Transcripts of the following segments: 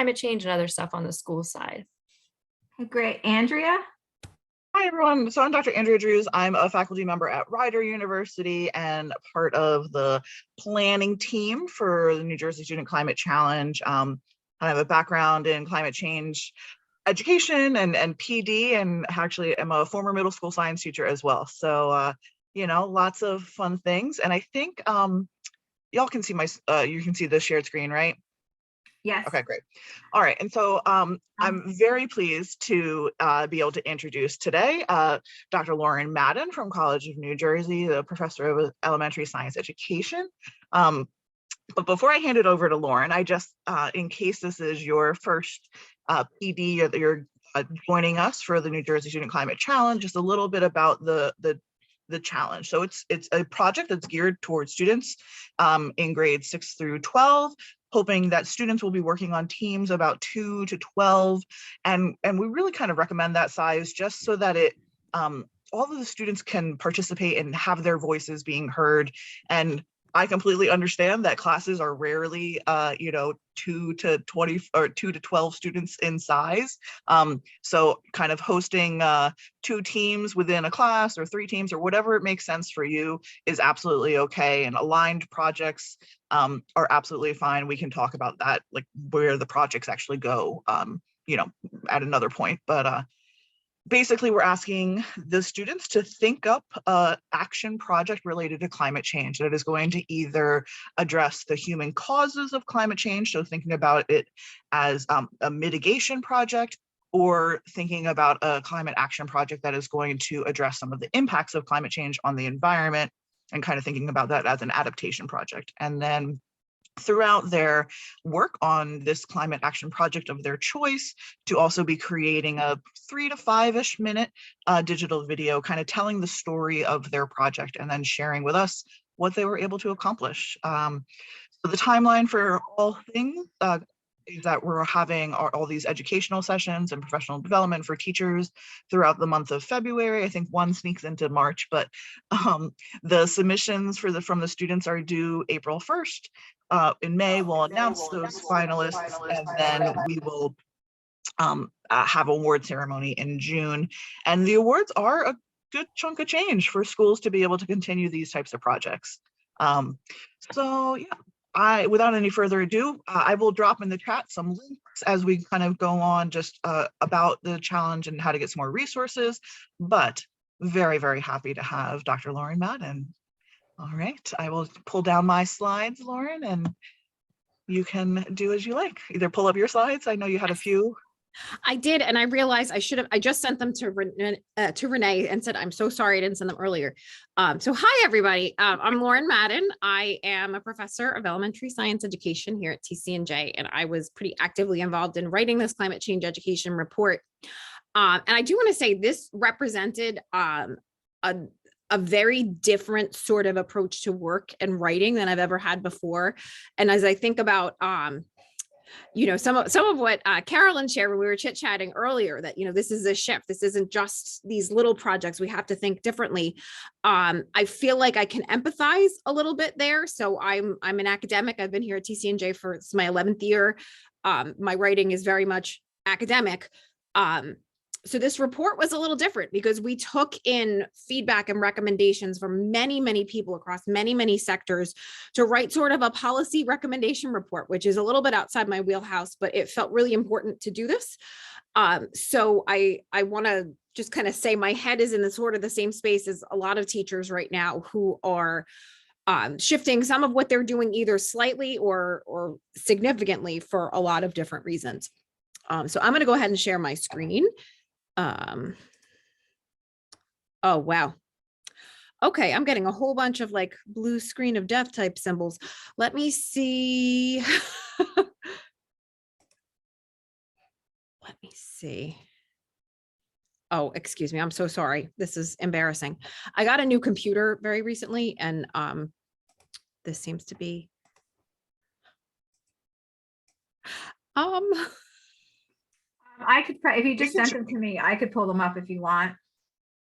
climate change and other stuff on the school side. Okay, great. Andrea? Hi, everyone. So I'm Dr. Andrea Drews. I'm a faculty member at Rider University and part of the planning team for the New Jersey Student Climate Challenge. I have a background in climate change education and PD, and actually am a former middle school science teacher as well. So, lots of fun things. And I think y'all can see you can see the shared screen, right? Yes. Okay, great. All right. And so I'm very pleased to be able to introduce today Dr. Lauren Madden from College of New Jersey, the professor of elementary science education. But before I hand it over to Lauren, I just, in case this is your first PD or you're joining us for the New Jersey Student Climate Challenge, just a little bit about the challenge. So it's a project that's geared towards students in grades 6 through 12, hoping that students will be working on teams about 2 to 12. And we really kind of recommend that size just so that all of the students can participate and have their voices being heard. And I completely understand that classes are rarely, 2 to 20 or 2 to 12 students in size. So kind of hosting 2 teams within a class or 3 teams or whatever it makes sense for you is absolutely okay. And aligned projects are absolutely fine. We can talk about that, like where the projects actually go, at another point. But basically, we're asking the students to think up an action project related to climate change that is going to either address the human causes of climate change, so thinking about it as a mitigation project, or thinking about a climate action project that is going to address some of the impacts of climate change on the environment, and kind of thinking about that as an adaptation project. And then throughout their work on this climate action project of their choice, to also be creating a 3 to 5-ish minute digital video kind of telling the story of their project and then sharing with us what they were able to accomplish. So the timeline for all things is that we're having all these educational sessions and professional development for teachers throughout the month of February. I think one sneaks into March, but the submissions from the students are due April 1st. In May, we'll announce those finalists, and then we will have award ceremony in June. And the awards are a good chunk of change for schools to be able to continue these types of projects. So yeah, without any further ado, I will drop in the chat some links as we kind of go on just about the challenge and how to get some more resources, but very, very happy to have Dr. Lauren Madden. All right, I will pull down my slides, Lauren, and you can do as you like. Either pull up your slides. I know you had a few. I did, and I realized I just sent them to Renee and said, I'm so sorry I didn't send them earlier. So hi, everybody. I'm Lauren Madden. I am a professor of elementary science education here at TCNJ, and I was pretty actively involved in writing this climate change education report. And I do want to say this represented a very different sort of approach to work and writing than I've ever had before. And as I think about, some of what Carolyn shared when we were chit-chatting earlier, that, this is a shift. This isn't just these little projects. We have to think differently. I feel like I can empathize a little bit there. So I'm an academic. I've been here at TCNJ for my 11th year. My writing is very much academic. So this report was a little different because we took in feedback and recommendations from many, many people across many, many sectors to write sort of a policy recommendation report, which is a little bit outside my wheelhouse, but it felt really important to do this. So I want to just kind of say my head is in the sort of the same space as a lot of teachers right now who are shifting some of what they're doing either slightly or significantly for a lot of different reasons. So I'm going to go ahead and share my screen. Oh, wow. Okay, I'm getting a whole bunch of like blue screen of death type symbols. Let me see. Let me see. Oh, excuse me. I'm so sorry. This is embarrassing. I got a new computer very recently, and this seems to be I could, if you just sent them to me, I could pull them up if you want.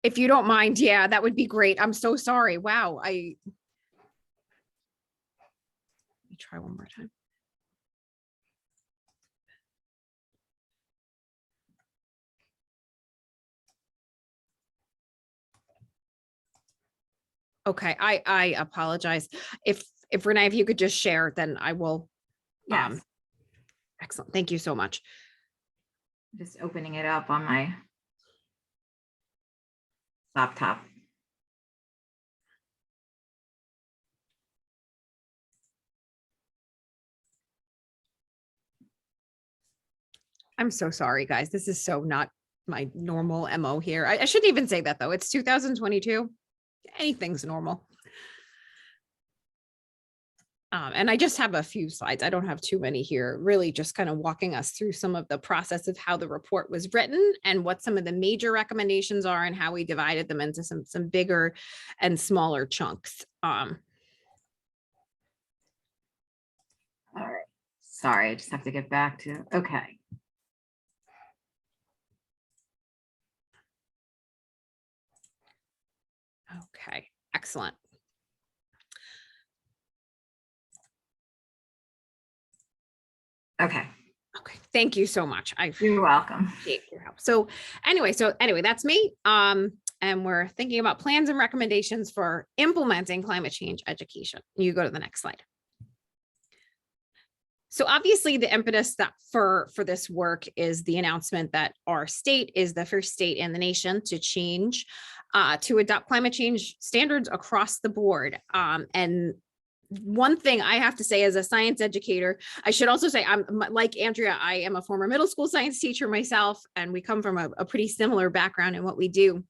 If you don't mind, yeah, that would be great. I'm so sorry. Wow. Let me try one more time. Okay, I apologize. If Renee, if you could just share, then I will. Yes, Excellent. Thank you so much. just opening it up on my laptop. I'm so sorry, guys. This is so not my normal MO here. I shouldn't even say that though. It's 2022. Anything's normal. And I just have a few slides. I don't have too many here, really just kind of walking us through some of the process of how the report was written and what some of the major recommendations are and how we divided them into some bigger and smaller chunks. All right. Sorry, I just have to get back to, okay. Okay, excellent. Okay, Okay, thank you so much. I you're welcome. appreciate your help. So anyway, that's me. And we're thinking about plans and recommendations for implementing climate change education. You go to the next slide. So obviously the impetus that for this work is the announcement that our state is the first state in the nation to change, to adopt climate change standards across the board. And one thing I have to say as a science educator, I should also say I'm like Andrea, I am a former middle school science teacher myself, and we come from a pretty similar background in what we do.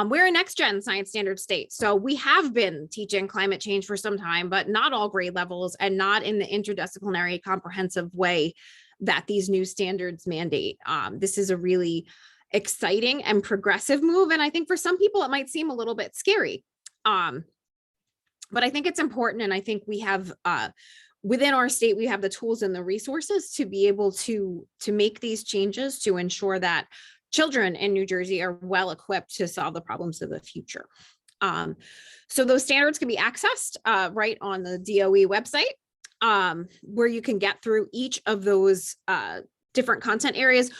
We're a next gen science standard state. So we have been teaching climate change for some time, but not all grade levels and not in the interdisciplinary comprehensive way that these new standards mandate. This is a really exciting and progressive move. And I think for some people, it might seem a little bit scary. But I think it's important. And I think we have, within our state, we have the tools and the resources to be able to make these changes to ensure that children in New Jersey are well equipped to solve the problems of the future. So those standards can be accessed right on the DOE website, where you can get through each of those different content areas.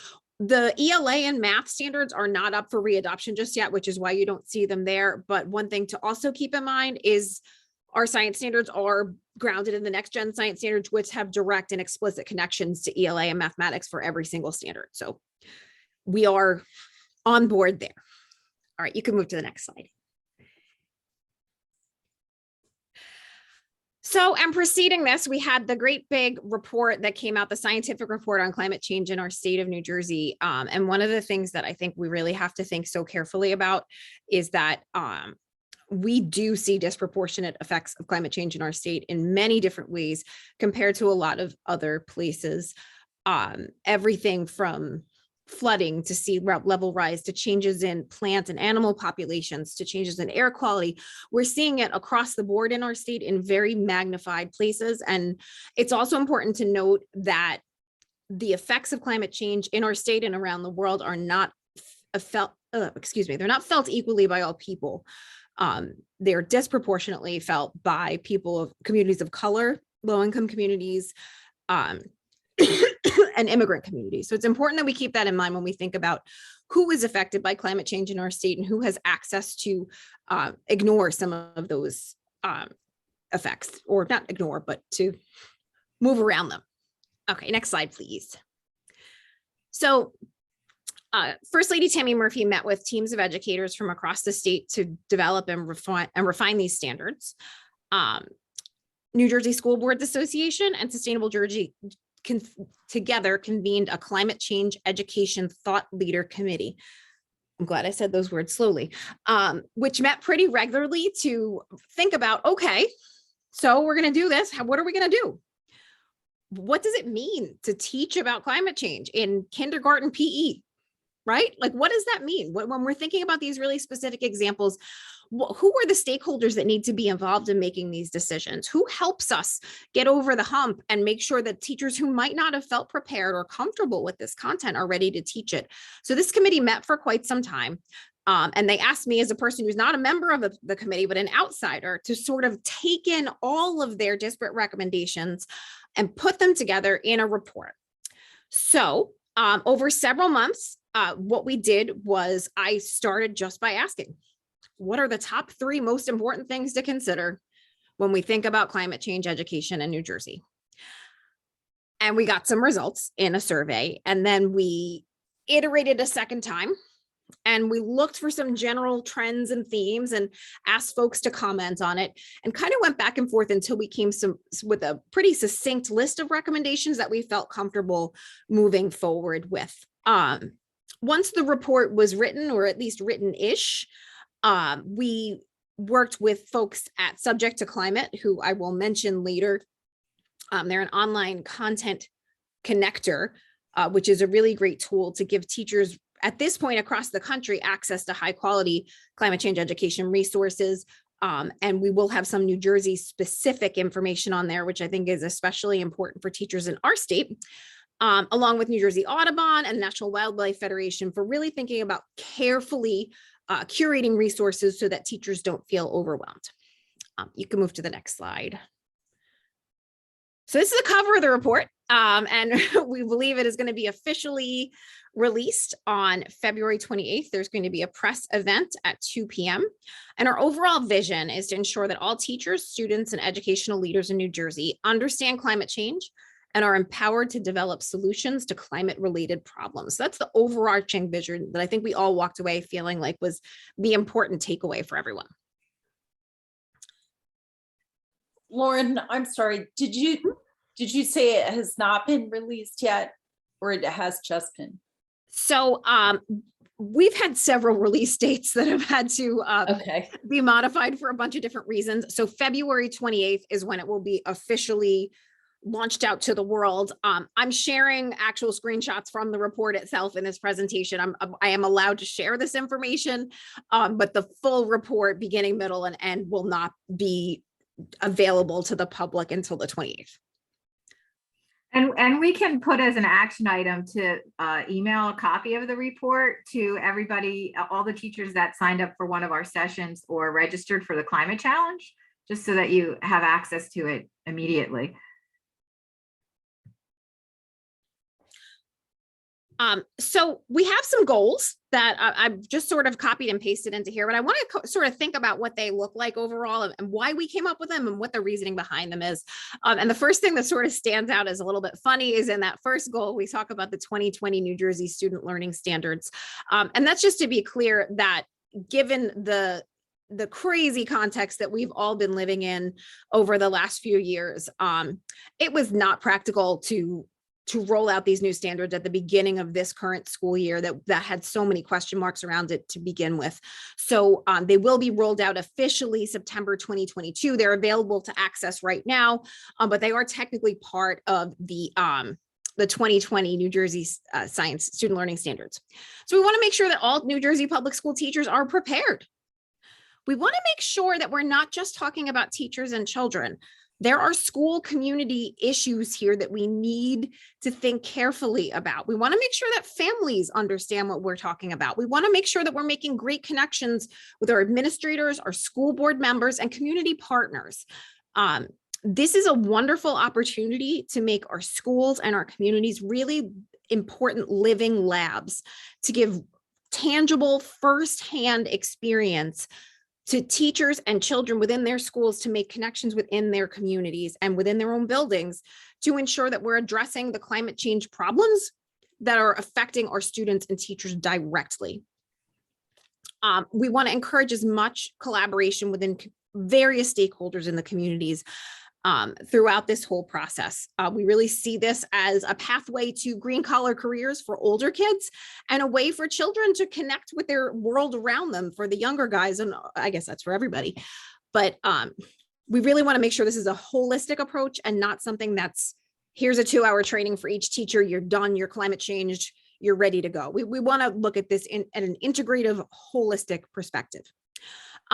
The ELA and math standards are not up for readoption just yet, which is why you don't see them there. But one thing to also keep in mind is our science standards are grounded in the next gen science standards, which have direct and explicit connections to ELA and mathematics for every single standard. So we are on board there. All right, you can move to the next slide. So, and preceding this, we had the great big report that came out, the scientific report on climate change in our state of New Jersey. And one of the things that I think we really have to think so carefully about is that we do see disproportionate effects of climate change in our state in many different ways compared to a lot of other places. Everything from flooding to sea level rise to changes in plant and animal populations to changes in air quality. We're seeing it across the board in our state in very magnified places. And it's also important to note that the effects of climate change in our state and around the world are not felt, they're not felt equally by all people. They're disproportionately felt by people of communities of color, low-income communities, and immigrant communities. So it's important that we keep that in mind when we think about who is affected by climate change in our state and who has access to ignore some of those effects, or not ignore, but to move around them. Okay, next slide, please. So First Lady Tammy Murphy met with teams of educators from across the state to develop and refine these standards. New Jersey School Boards Association and Sustainable Jersey together convened a climate change education thought leader committee. I'm glad I said those words slowly, which met pretty regularly to think about, okay, so we're going to do this. What are we going to do? What does it mean to teach about climate change in kindergarten PE, right? Like, what does that mean? When we're thinking about these really specific examples, who are the stakeholders that need to be involved in making these decisions? Who helps us get over the hump and make sure that teachers who might not have felt prepared or comfortable with this content are ready to teach it? So this committee met for quite some time. And they asked me, as a person who's not a member of the committee, but an outsider, to sort of take in all of their disparate recommendations and put them together in a report. So over several months, what we did was I started just by asking, what are the top 3 most important things to consider when we think about climate change education in New Jersey? And we got some results in a survey, and then we iterated a second time, and we looked for some general trends and themes and asked folks to comment on it, and kind of went back and forth until we came with a pretty succinct list of recommendations that we felt comfortable moving forward with. Once the report was written, or at least written-ish, we worked with folks at Subject to Climate, who I will mention later. They're an online content connector, which is a really great tool to give teachers at this point across the country access to high quality climate change education resources. And we will have some New Jersey specific information on there, which I think is especially important for teachers in our state, along with New Jersey Audubon and National Wildlife Federation, for really thinking about carefully curating resources so that teachers don't feel overwhelmed. You can move to the next slide. So this is the cover of the report, and we believe it is going to be officially released on February 28th. There's going to be a press event at 2 p.m. And our overall vision is to ensure that all teachers, students, and educational leaders in New Jersey understand climate change and are empowered to develop solutions to climate-related problems. So that's the overarching vision that I think we all walked away feeling like was the important takeaway for everyone. Lauren, I'm sorry, did you say it has not been released yet, or it has just been? So we've had several release dates that have had to be modified for a bunch of different reasons. So February 28th is when it will be officially launched out to the world. I'm sharing actual screenshots from the report itself in this presentation. I am allowed to share this information, but the full report, beginning, middle, and end, will not be available to the public until the 28th. And we can put as an action item to email a copy of the report to everybody, all the teachers that signed up for one of our sessions or registered for the climate challenge, just so that you have access to it immediately. So we have some goals that I've just sort of copied and pasted into here, but I want to sort of think about what they look like overall and why we came up with them and what the reasoning behind them is. And the first thing that sort of stands out as a little bit funny is in that first goal, we talk about the 2020 New Jersey Student Learning Standards. And that's just to be clear that given the crazy context that we've all been living in over the last few years, it was not practical to roll out these new standards at the beginning of this current school year that had so many question marks around it to begin with. So they will be rolled out officially September 2022. They're available to access right now, but they are technically part of the 2020 New Jersey Science Student Learning Standards. So we want to make sure that all New Jersey public school teachers are prepared. We want to make sure that we're not just talking about teachers and children. There are school community issues here that we need to think carefully about. We want to make sure that families understand what we're talking about. We want to make sure that we're making great connections with our administrators, our school board members, and community partners. This is a wonderful opportunity to make our schools and our communities really important living labs to give tangible firsthand experience to teachers and children within their schools to make connections within their communities and within their own buildings to ensure that we're addressing the climate change problems that are affecting our students and teachers directly. We want to encourage as much collaboration within various stakeholders in the communities throughout this whole process. We really see this as a pathway to green collar careers for older kids and a way for children to connect with their world around them for the younger guys. And I guess that's for everybody. But we really want to make sure this is a holistic approach and not something that's here's a 2-hour training for each teacher. You're done. You're climate changed. You're ready to go. We want to look at this in an integrative, holistic perspective.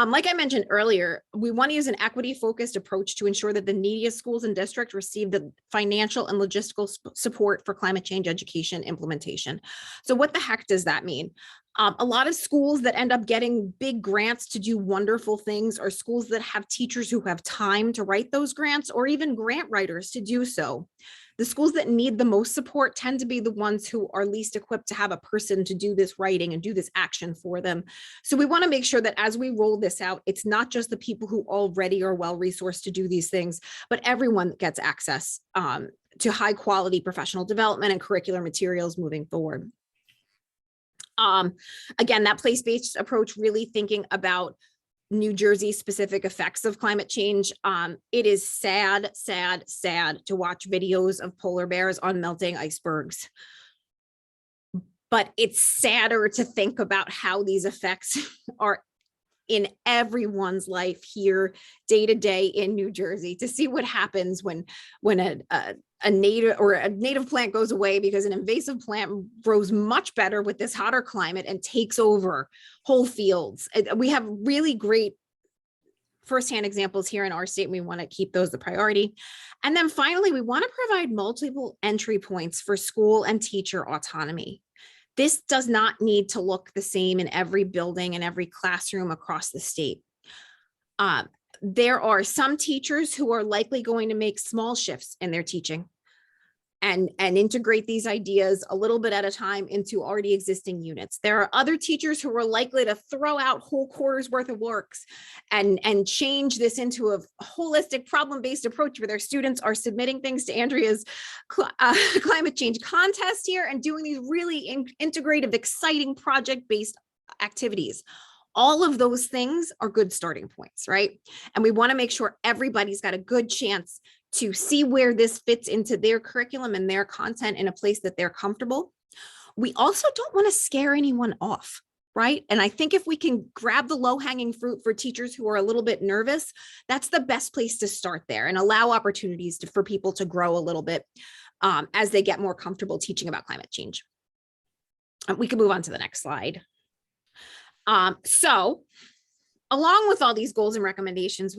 Like I mentioned earlier, we want to use an equity-focused approach to ensure that the neediest schools and districts receive the financial and logistical support for climate change education implementation. So what the heck does that mean? A lot of schools that end up getting big grants to do wonderful things are schools that have teachers who have time to write those grants or even grant writers to do so. The schools that need the most support tend to be the ones who are least equipped to have a person to do this writing and do this action for them. So we want to make sure that as we roll this out, it's not just the people who already are well-resourced to do these things, but everyone that gets access to high quality professional development and curricular materials moving forward. Again, that place-based approach, really thinking about New Jersey specific effects of climate change. It is sad, sad, sad to watch videos of polar bears on melting icebergs. But it's sadder to think about how these effects are in everyone's life here day to day in New Jersey, to see what happens when a native plant goes away because an invasive plant grows much better with this hotter climate and takes over whole fields. We have really great firsthand examples here in our state. And we want to keep those the priority. And then finally, we want to provide multiple entry points for school and teacher autonomy. This does not need to look the same in every building and every classroom across the state. There are some teachers who are likely going to make small shifts in their teaching and integrate these ideas a little bit at a time into already existing units. There are other teachers who are likely to throw out whole quarters worth of works and change this into a holistic problem-based approach where their students are submitting things to Andrea's climate change contest here and doing these really integrative, exciting project-based activities. All of those things are good starting points, right? And we want to make sure everybody's got a good chance to see where this fits into their curriculum and their content in a place that they're comfortable. We also don't want to scare anyone off, right? And I think if we can grab the low-hanging fruit for teachers who are a little bit nervous, that's the best place to start there and allow opportunities for people to grow a little bit as they get more comfortable teaching about climate change. We can move on to the next slide. So along with all these goals and recommendations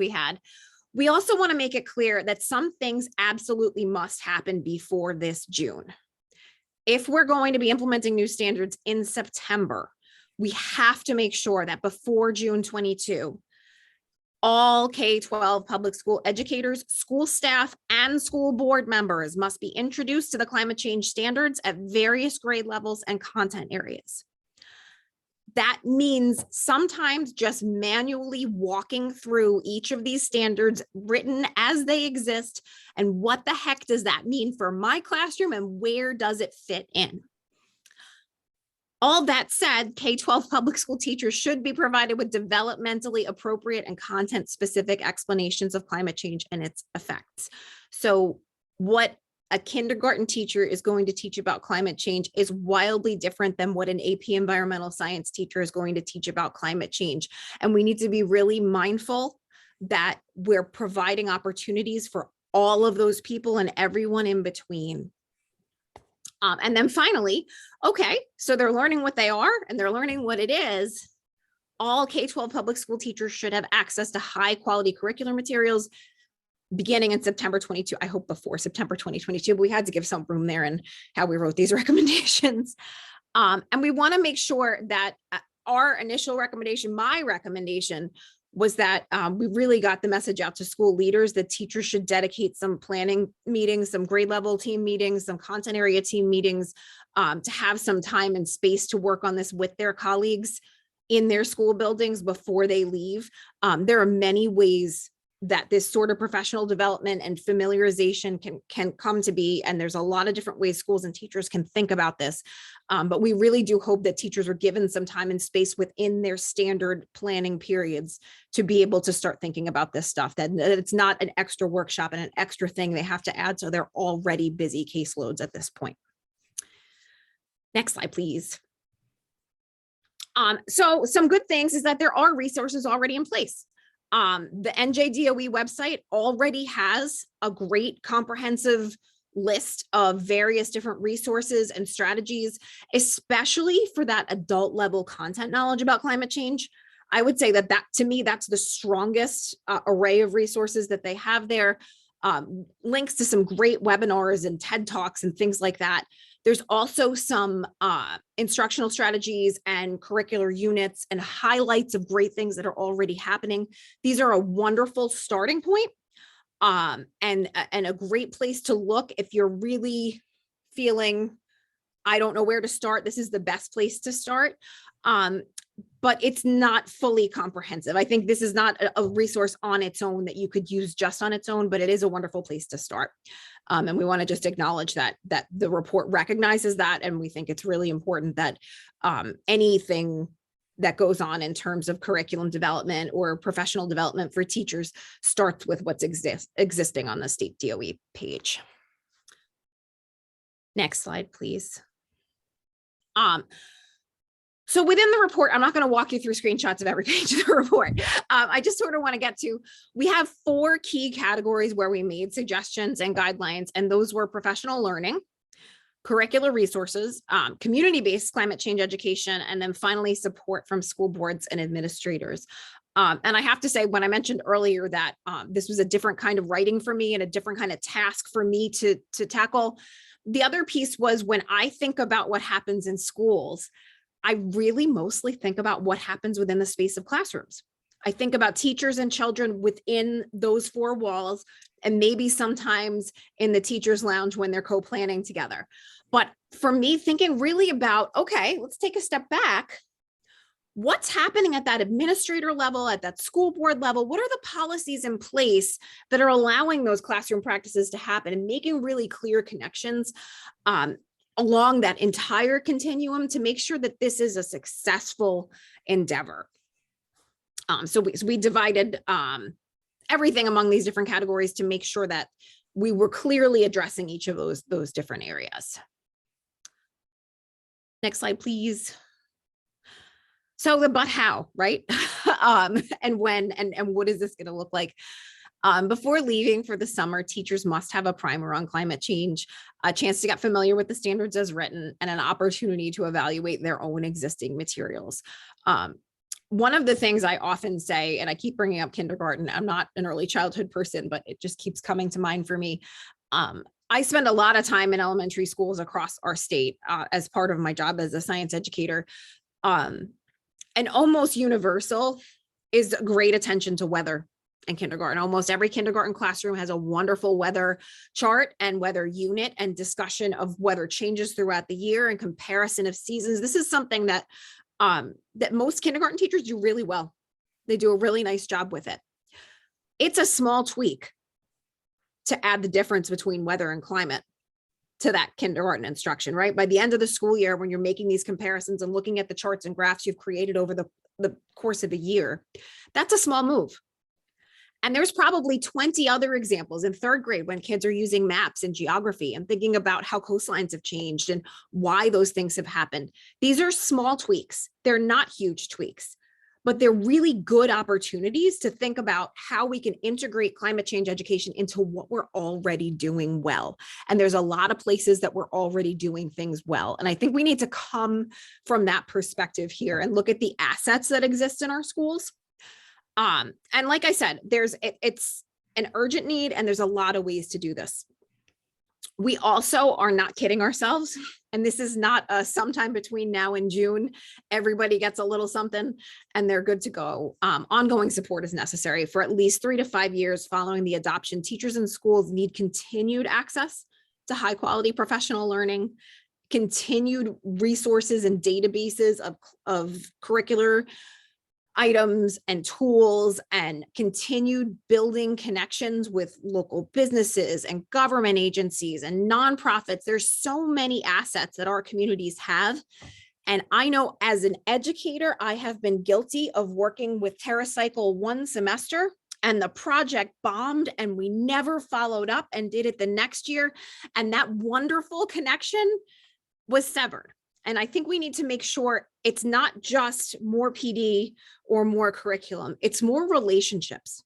we also want to make it clear that some things absolutely must happen before this June. If we're going to be implementing new standards in September, we have to make sure that before June 22, all K-12 public school educators, school staff, and school board members must be introduced to the climate change standards at various grade levels and content areas. That means sometimes just manually walking through each of these standards written as they exist. And what the heck does that mean for my classroom and where does it fit in? All that said, K-12 public school teachers should be provided with developmentally appropriate and content-specific explanations of climate change and its effects. So what a kindergarten teacher is going to teach about climate change is wildly different than what an AP environmental science teacher is going to teach about climate change. And we need to be really mindful that we're providing opportunities for all of those people and everyone in between. And then finally, okay, so they're learning what they are and they're learning what it is. All K-12 public school teachers should have access to high quality curricular materials beginning in September 22, I hope before September 2022, but we had to give some room there in how we wrote these recommendations. And we want to make sure that our initial recommendation, my recommendation, was that we really got the message out to school leaders that teachers should dedicate some planning meetings, some grade level team meetings, some content area team meetings to have some time and space to work on this with their colleagues in their school buildings before they leave. There are many ways that this sort of professional development and familiarization can come to be. And there's a lot of different ways schools and teachers can think about this. But we really do hope that teachers are given some time and space within their standard planning periods to be able to start thinking about this stuff, that it's not an extra workshop and an extra thing they have to add. So they're already busy caseloads at this point. Next slide, please. So some good things is that there are resources already in place. The NJDOE website already has a great comprehensive list of various different resources and strategies, especially for that adult level content knowledge about climate change. I would say that to me, that's the strongest array of resources that they have there. Links to some great webinars and TED Talks and things like that. There's also some instructional strategies and curricular units and highlights of great things that are already happening. These are a wonderful starting point. and a great place to look if you're really feeling, I don't know where to start. This is the best place to start. But it's not fully comprehensive. I think this is not a resource on its own that you could use just on its own, but it is a wonderful place to start. And we want to just acknowledge that the report recognizes that, and we think it's really important that anything that goes on in terms of curriculum development or professional development for teachers starts with what's existing on the state DOE page. Next slide, please. So within the report, I'm not going to walk you through screenshots of every page of the report. I just sort of want to get to, we have 4 key categories where we made suggestions and guidelines, and those were professional learning, curricular resources, community-based climate change education, and then finally support from school boards and administrators. And I have to say, when I mentioned earlier that this was a different kind of writing for me and a different kind of task for me to tackle, the other piece was when I think about what happens in schools, I really mostly think about what happens within the space of classrooms. I think about teachers and children within those 4 walls, and maybe sometimes in the teacher's lounge when they're co-planning together. But for me, thinking really about, okay, let's take a step back. What's happening at that administrator level, at that school board level? What are the policies in place that are allowing those classroom practices to happen, and making really clear connections along that entire continuum to make sure that this is a successful endeavor. So we divided everything among these different categories to make sure that we were clearly addressing each of those different areas. Next slide, please. So the but how, right? And when and what is this going to look like? Before leaving for the summer, teachers must have a primer on climate change, a chance to get familiar with the standards as written, and an opportunity to evaluate their own existing materials. One of the things I often say, and I keep bringing up kindergarten, I'm not an early childhood person, but it just keeps coming to mind for me. I spend a lot of time in elementary schools across our state as part of my job as a science educator. And almost universal is great attention to weather in kindergarten. Almost every kindergarten classroom has a wonderful weather chart and weather unit and discussion of weather changes throughout the year and comparison of seasons. This is something that that most kindergarten teachers do really well. They do a really nice job with it. It's a small tweak to add the difference between weather and climate to that kindergarten instruction, right? By the end of the school year, when you're making these comparisons and looking at the charts and graphs you've created over the course of a year, that's a small move. And there's probably 20 other examples in 3rd grade when kids are using maps and geography and thinking about how coastlines have changed and why those things have happened. These are small tweaks. They're not huge tweaks, but they're really good opportunities to think about how we can integrate climate change education into what we're already doing well. And there's a lot of places that we're already doing things well. And I think we need to come from that perspective here and look at the assets that exist in our schools. And like I said, it's an urgent need, and there's a lot of ways to do this. We also are not kidding ourselves, and this is not a sometime between now and June, everybody gets a little something and they're good to go. Ongoing support is necessary for at least 3 to 5 years following the adoption. Teachers and schools need continued access to high quality professional learning, continued resources and databases of curricular items and tools, and continued building connections with local businesses and government agencies and nonprofits. There's so many assets that our communities have. And I know as an educator, I have been guilty of working with TerraCycle one semester and the project bombed and we never followed up and did it the next year. And that wonderful connection was severed. And I think we need to make sure it's not just more PD or more curriculum, it's more relationships.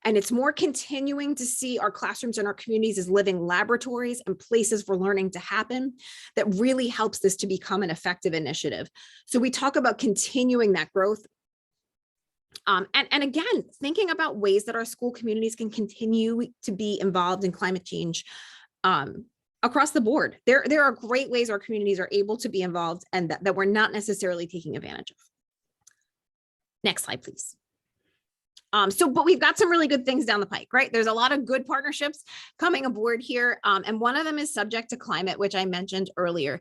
And it's more continuing to see our classrooms and our communities as living laboratories and places for learning to happen that really helps this to become an effective initiative. So we talk about continuing that growth. And again, thinking about ways that our school communities can continue to be involved in climate change across the board. There are great ways our communities are able to be involved and that we're not necessarily taking advantage of. Next slide, please. But we've got some really good things down the pike, right? There's a lot of good partnerships coming aboard here. And one of them is Subject to Climate, which I mentioned earlier.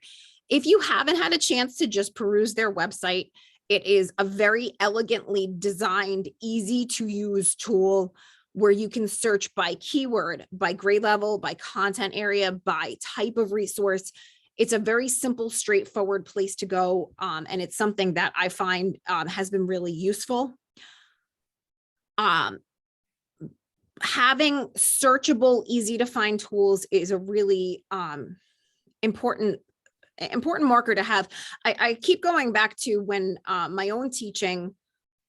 If you haven't had a chance to just peruse their website, it is a very elegantly designed, easy to use tool where you can search by keyword, by grade level, by content area, by type of resource. It's a very simple, straightforward place to go. And it's something that I find has been really useful. Having searchable, easy to find tools is a really important marker to have. I keep going back to when my own teaching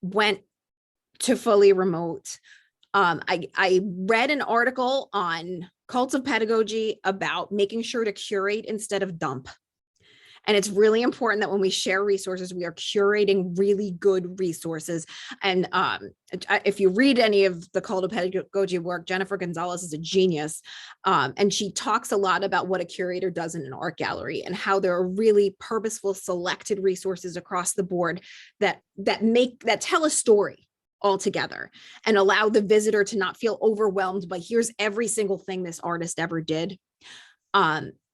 went to fully remote. I read an article on Cults of Pedagogy about making sure to curate instead of dump. And it's really important that when we share resources, we are curating really good resources. And if you read any of the Cult of Pedagogy work, Jennifer Gonzalez is a genius. And she talks a lot about what a curator does in an art gallery and how there are really purposeful selected resources across the board that tell a story altogether and allow the visitor to not feel overwhelmed by here's every single thing this artist ever did.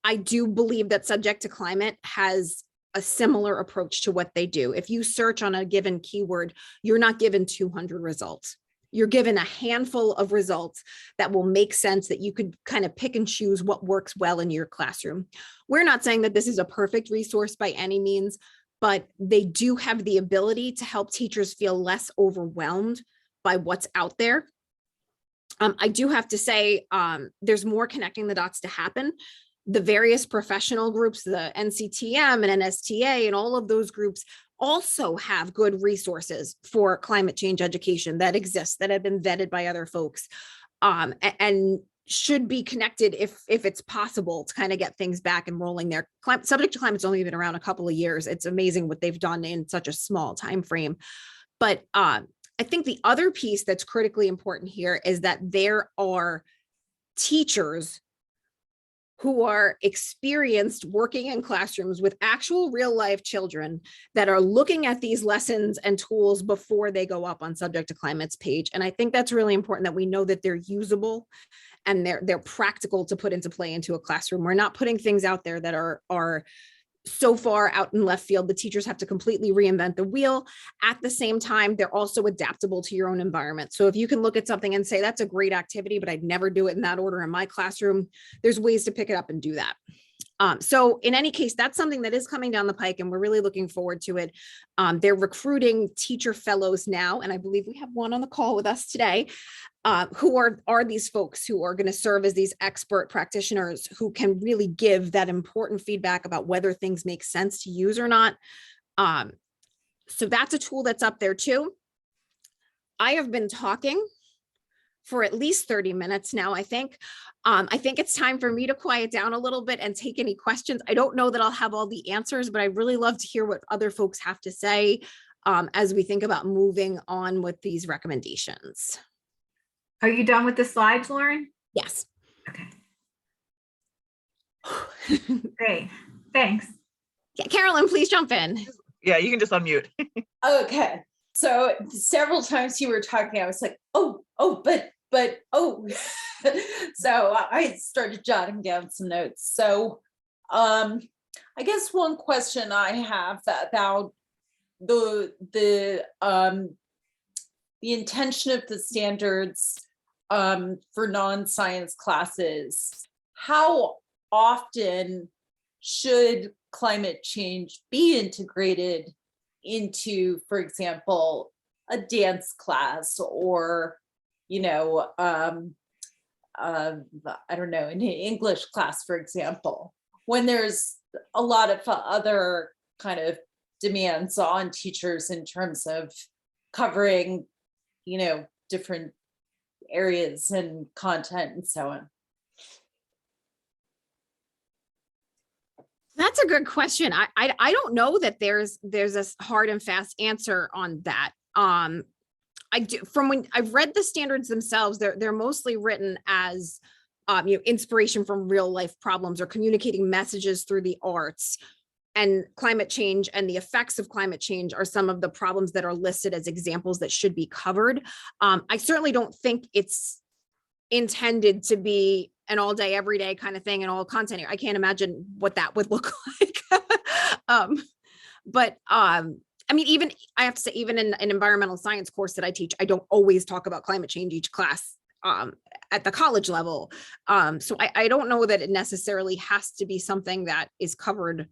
I do believe that Subject to Climate has a similar approach to what they do. If you search on a given keyword, you're not given 200 results. You're given a handful of results that will make sense, that you could kind of pick and choose what works well in your classroom. We're not saying that this is a perfect resource by any means, but they do have the ability to help teachers feel less overwhelmed by what's out there. I do have to say there's more connecting the dots to happen. The various professional groups, the NCTM and NSTA and all of those groups also have good resources for climate change education that exist, that have been vetted by other folks, and should be connected if it's possible to kind of get things back and rolling there. Subject to Climate's only been around a couple of years. It's amazing what they've done in such a small time frame. But I think the other piece that's critically important here is that there are teachers who are experienced working in classrooms with actual real life children that are looking at these lessons and tools before they go up on Subject to Climate's page. And I think that's really important that we know that they're usable and they're practical to put into play into a classroom. We're not putting things out there that are so far out in left field. The teachers have to completely reinvent the wheel. At the same time, they're also adaptable to your own environment. So if you can look at something and say, that's a great activity, but I'd never do it in that order in my classroom, there's ways to pick it up and do that. So in any case, that's something that is coming down the pike and we're really looking forward to it. They're recruiting teacher fellows now, and I believe we have one on the call with us today. Who are these folks who are going to serve as these expert practitioners who can really give that important feedback about whether things make sense to use or not. So that's a tool that's up there too. I have been talking for at least 30 minutes now, I think. I think it's time for me to quiet down a little bit and take any questions. I don't know that I'll have all the answers, but I really love to hear what other folks have to say as we think about moving on with these recommendations. Are you done with the slides, Lauren? Yes. Okay. Great. Thanks. Yeah, Carolyn, please jump in. Yeah, you can just unmute. Okay. So several times you were talking, I was like, oh, but, oh. So I started jotting down some notes. So I guess one question I have about the intention of the standards for non-science classes. How often should climate change be integrated into, for example, a dance class or, I don't know, an English class, for example, when there's a lot of other kind of demands on teachers in terms of covering, different areas and content and so on? That's a good question. I don't know that there's a hard and fast answer on that. I do, from when I've read the standards themselves, they're mostly written as inspiration from real life problems or communicating messages through the arts. and climate change and the effects of climate change are some of the problems that are listed as examples that should be covered. I certainly don't think it's intended to be an all day, every day kind of thing and all content here. I can't imagine what that would look like. I mean, even I have to say, even in an environmental science course that I teach, I don't always talk about climate change each class at the college level. So I don't know that it necessarily has to be something that is covered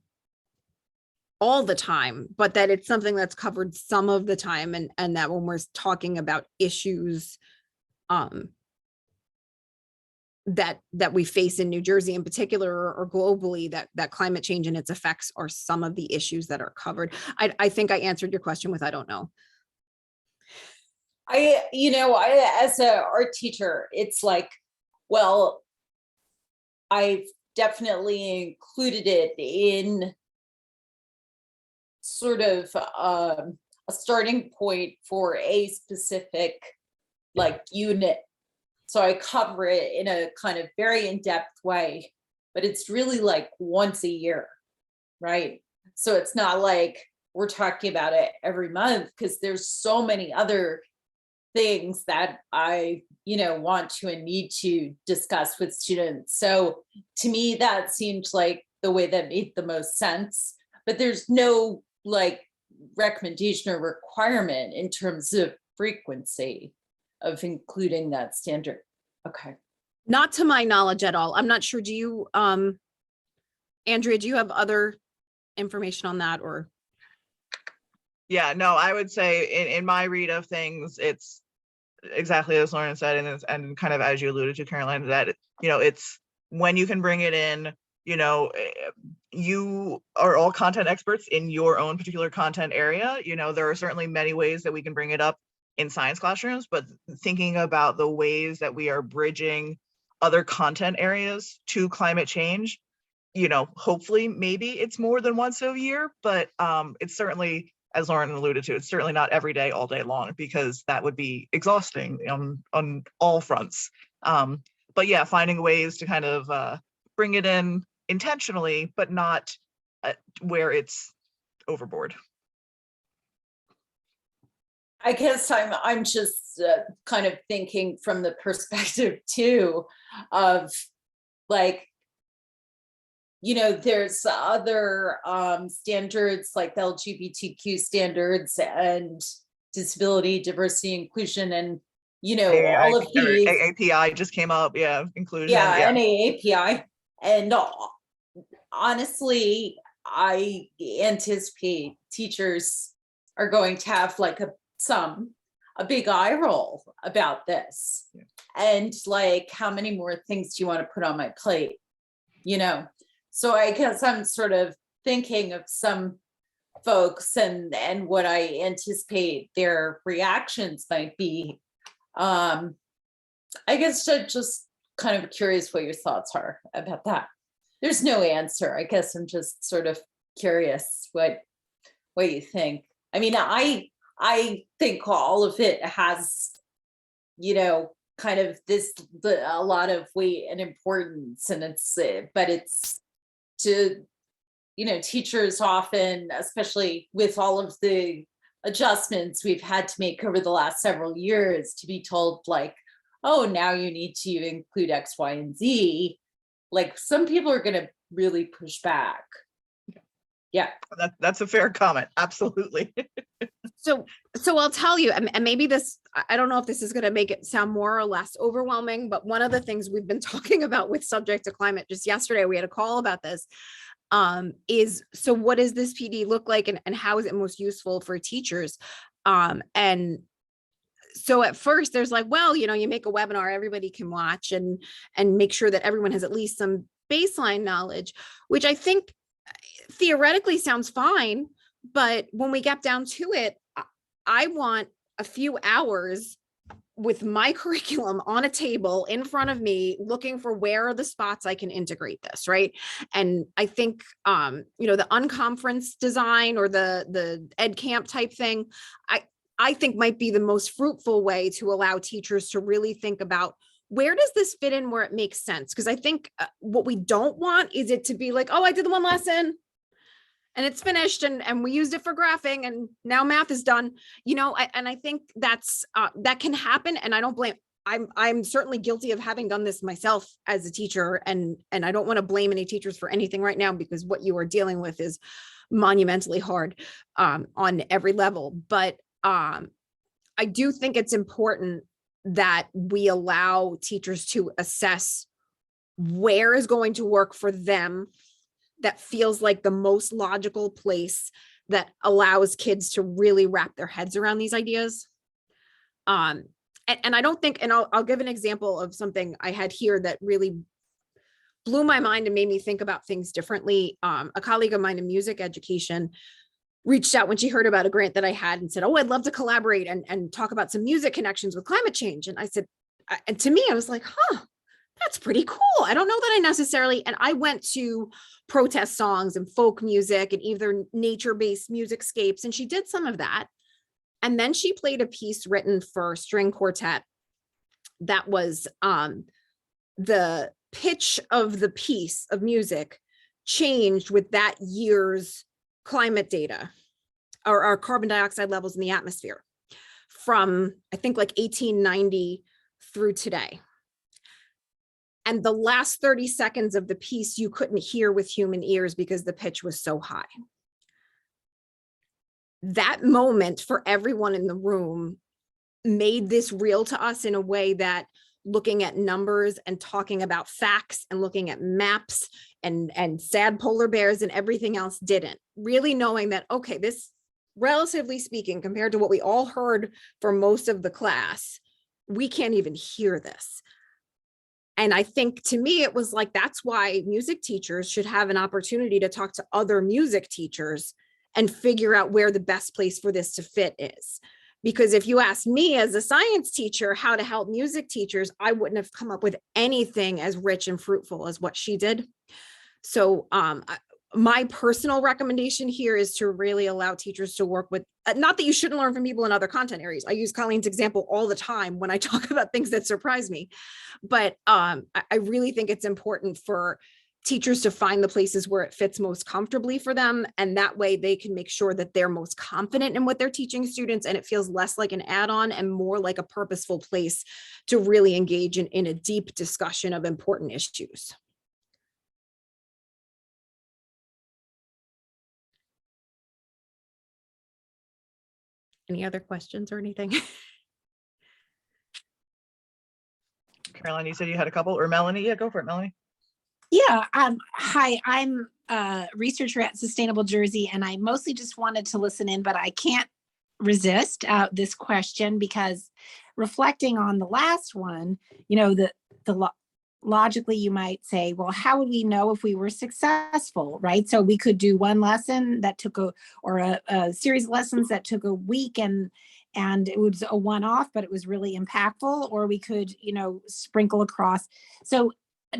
all the time, but that it's something that's covered some of the time, and that when we're talking about issues that we face in New Jersey in particular, or globally, that climate change and its effects are some of the issues that are covered. I think I answered your question with I don't know. I as a art teacher, it's like, well, I've definitely included it in sort of a starting point for a specific like unit. So I cover it in a kind of very in-depth way, but it's really like once a year, right? So it's not like we're talking about it every month, because there's so many other things that I, want to and need to discuss with students. So to me, that seemed like the way that made the most sense, but there's no like recommendation or requirement in terms of frequency of including that standard. Okay. Not to my knowledge at all. I'm not sure. Do you, Andrea, do you have other information on that, or? Yeah, no, I would say in my read of things, it's exactly as Lauren said, and kind of as you alluded to, Caroline, that, it's when you can bring it in, you are all content experts in your own particular content area. There are certainly many ways that we can bring it up in science classrooms, but thinking about the ways that we are bridging other content areas to climate change, hopefully maybe it's more than once a year, but it's certainly, as Lauren alluded to, it's certainly not every day, all day long, because that would be exhausting on all fronts. But yeah, finding ways to kind of bring it in intentionally, but not where it's overboard. I guess I'm just kind of thinking from the perspective too of like, there's other standards like the LGBTQ standards and disability, diversity, inclusion, and all of these. API just came up, yeah, inclusion. Yeah, and API. And honestly, I anticipate teachers are going to have like a big eye roll about this. Yeah. And like, how many more things do you want to put on my plate? So I guess I'm sort of thinking of some folks and what I anticipate their reactions might be. I guess I'm just kind of curious what your thoughts are about that. There's no answer. I guess I'm just sort of curious what you think. I mean, I think all of it has, kind of a lot of weight and importance, and but it's to, teachers often, especially with all of the adjustments we've had to make over the last several years, to be told like, oh, now you need to include X, Y, and Z. Like, some people are going to really push back. Yeah, that's a fair comment. Absolutely. So I'll tell you, and maybe this, I don't know if this is going to make it sound more or less overwhelming, but one of the things we've been talking about with subject to climate, just yesterday, we had a call about this, is, so what does this PD look like, and how is it most useful for teachers? And so at first there's like, well, you make a webinar everybody can watch and make sure that everyone has at least some baseline knowledge, which I think theoretically sounds fine, but when we get down to it, I want a few hours with my curriculum on a table in front of me, looking for where are the spots I can integrate this, right? And I think, the unconference design or the ed camp type thing, I think might be the most fruitful way to allow teachers to really think about, where does this fit in where it makes sense? Because I think what we don't want is it to be like, oh, I did the one lesson, and it's finished and we used it for graphing and now math is done, and I think that's that can happen. And I don't blame, I'm certainly guilty of having done this myself as a teacher, and I don't want to blame any teachers for anything right now, because what you are dealing with is monumentally hard on every level. But I do think it's important that we allow teachers to assess where is going to work for them, that feels like the most logical place that allows kids to really wrap their heads around these ideas. And I don't think, and I'll give an example of something I had here that really blew my mind and made me think about things differently. A colleague of mine in music education reached out when she heard about a grant that I had and said, oh, I'd love to collaborate and talk about some music connections with climate change. And I said, and to me, I was like, that's pretty cool. I don't know that I necessarily, and I went to protest songs and folk music and either nature-based musicscapes, and she did some of that. And then she played a piece written for string quartet that was the pitch of the piece of music changed with that year's climate data, or our carbon dioxide levels in the atmosphere from, I think, like 1890 through today. And the last 30 seconds of the piece you couldn't hear with human ears because the pitch was so high. That moment for everyone in the room made this real to us in a way that looking at numbers and talking about facts and looking at maps and sad polar bears and everything else didn't. Really knowing that, okay, this, relatively speaking, compared to what we all heard for most of the class, we can't even hear this. And I think, to me, it was like, that's why music teachers should have an opportunity to talk to other music teachers and figure out where the best place for this to fit is. Because if you ask me as a science teacher how to help music teachers, I wouldn't have come up with anything as rich and fruitful as what she did. So my personal recommendation here is to really allow teachers to work with, not that you shouldn't learn from people in other content areas. I use Colleen's example all the time when I talk about things that surprise me. But I really think it's important for teachers to find the places where it fits most comfortably for them. And that way they can make sure that they're most confident in what they're teaching students, and it feels less like an add-on and more like a purposeful place to really engage in a deep discussion of important issues. Any other questions or anything? Caroline, you said you had a couple, or Melanie? Yeah, go for it, Melanie. Yeah. Hi, I'm a researcher at Sustainable Jersey, and I mostly just wanted to listen in, but I can't resist this question, because reflecting on the last one, logically you might say, well, how would we know if we were successful, right? So we could do one lesson that took a series of lessons that took a week and it was a one-off, but it was really impactful, or we could, sprinkle across. So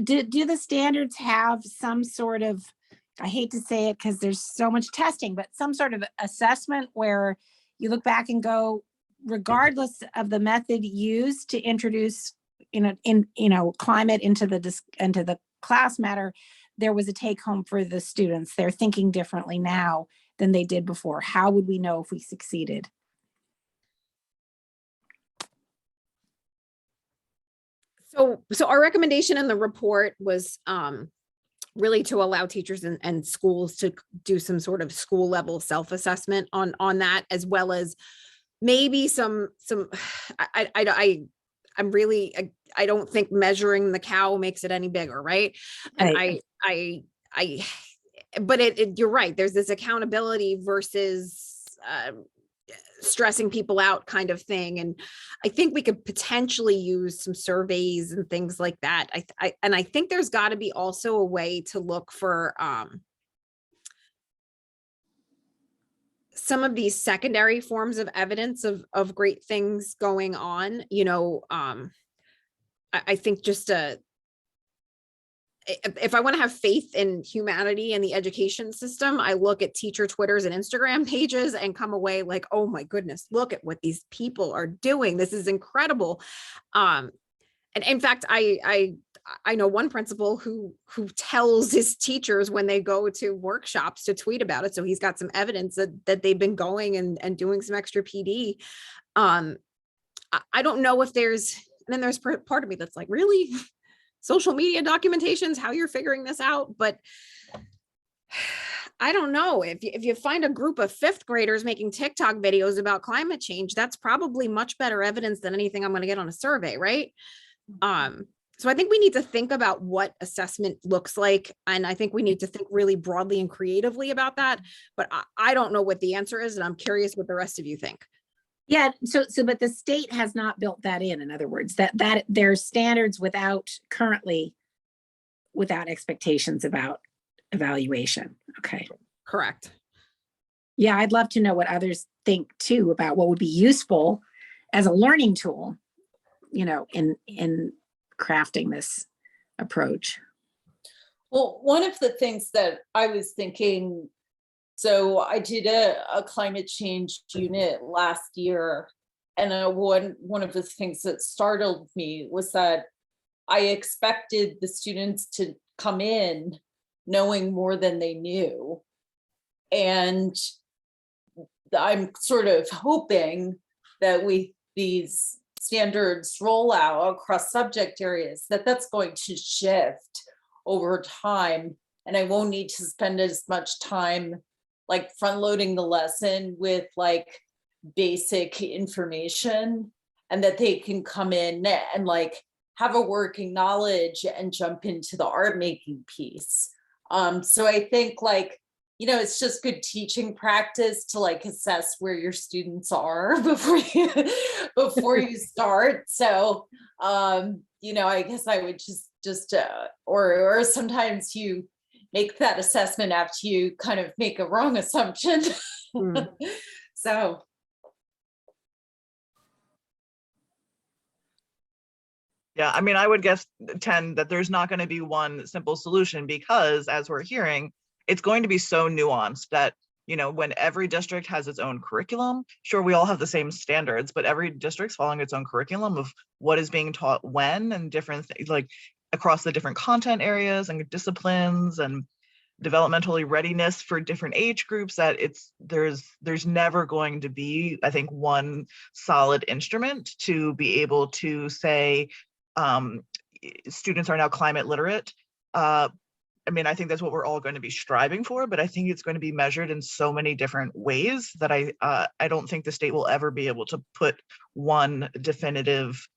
do the standards have some sort of, I hate to say it because there's so much testing, but some sort of assessment where you look back and go, regardless of the method used to introduce climate into the class matter, there was a take home for the students. They're thinking differently now than they did before. How would we know if we succeeded? So our recommendation in the report was really to allow teachers and schools to do some sort of school level self-assessment on that, as well as maybe some I'm really, I don't think measuring the cow makes it any bigger, right? And but you're right. There's this accountability versus stressing people out kind of thing. And I think we could potentially use some surveys and things like that. And I think there's got to be also a way to look for some of these secondary forms of evidence of great things going on. I think just if I want to have faith in humanity and the education system, I look at teacher Twitters and Instagram pages and come away like, oh my goodness, look at what these people are doing. This is incredible. And in fact, I I know one principal who tells his teachers when they go to workshops to tweet about it. So he's got some evidence that they've been going and doing some extra PD. I don't know if there's, and then there's part of me that's like, really? Social media documentation's how you're figuring this out? But I don't know. If you find a group of 5th graders making TikTok videos about climate change, that's probably much better evidence than anything I'm going to get on a survey, right? So I think we need to think about what assessment looks like. And I think we need to think really broadly and creatively about that. But I don't know what the answer is. And I'm curious what the rest of you think. Yeah, so but the state has not built that in other words, that there's standards without expectations about evaluation. Okay. Correct. Yeah, I'd love to know what others think too about what would be useful as a learning tool, in crafting this approach. Well, one of the things that I was thinking, so I did a climate change unit last year, and one of the things that startled me was that I expected the students to come in knowing more than they knew. And I'm sort of hoping that with these standards roll out across subject areas, that's going to shift over time. And I won't need to spend as much time like front loading the lesson with like basic information, and that they can come in and like have a working knowledge and jump into the art making piece. So I think like, it's just good teaching practice to like assess where your students are before you start. So, I guess I would just or sometimes you make that assessment after you kind of make a wrong assumption. So. Yeah, I mean, I would guess, that there's not going to be one simple solution, because as we're hearing, it's going to be so nuanced that, when every district has its own curriculum, sure, we all have the same standards, but every district's following its own curriculum of what is being taught when, and different things like across the different content areas and disciplines and developmentally readiness for different age groups, that there's never going to be, I think, one solid instrument to be able to say, students are now climate literate. I mean, I think that's what we're all going to be striving for, but I think it's going to be measured in so many different ways that I don't think the state will ever be able to put one definitive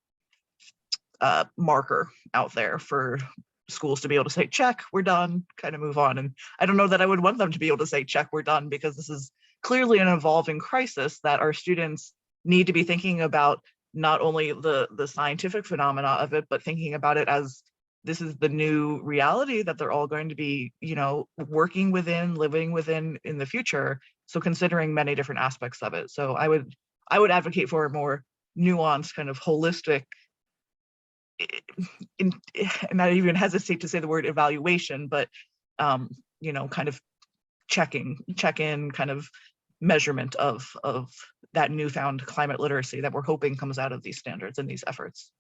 marker out there for schools to be able to say, check, we're done, kind of move on. And I don't know that I would want them to be able to say, check, we're done, because this is clearly an evolving crisis that our students need to be thinking about, not only the scientific phenomena of it, but thinking about it as this is the new reality that they're all going to be, working within, living within in the future. So considering many different aspects of it. So I would advocate for a more nuanced, kind of holistic, and I even hesitate to say the word evaluation, but kind of check-in kind of measurement of that newfound climate literacy that we're hoping comes out of these standards and these efforts.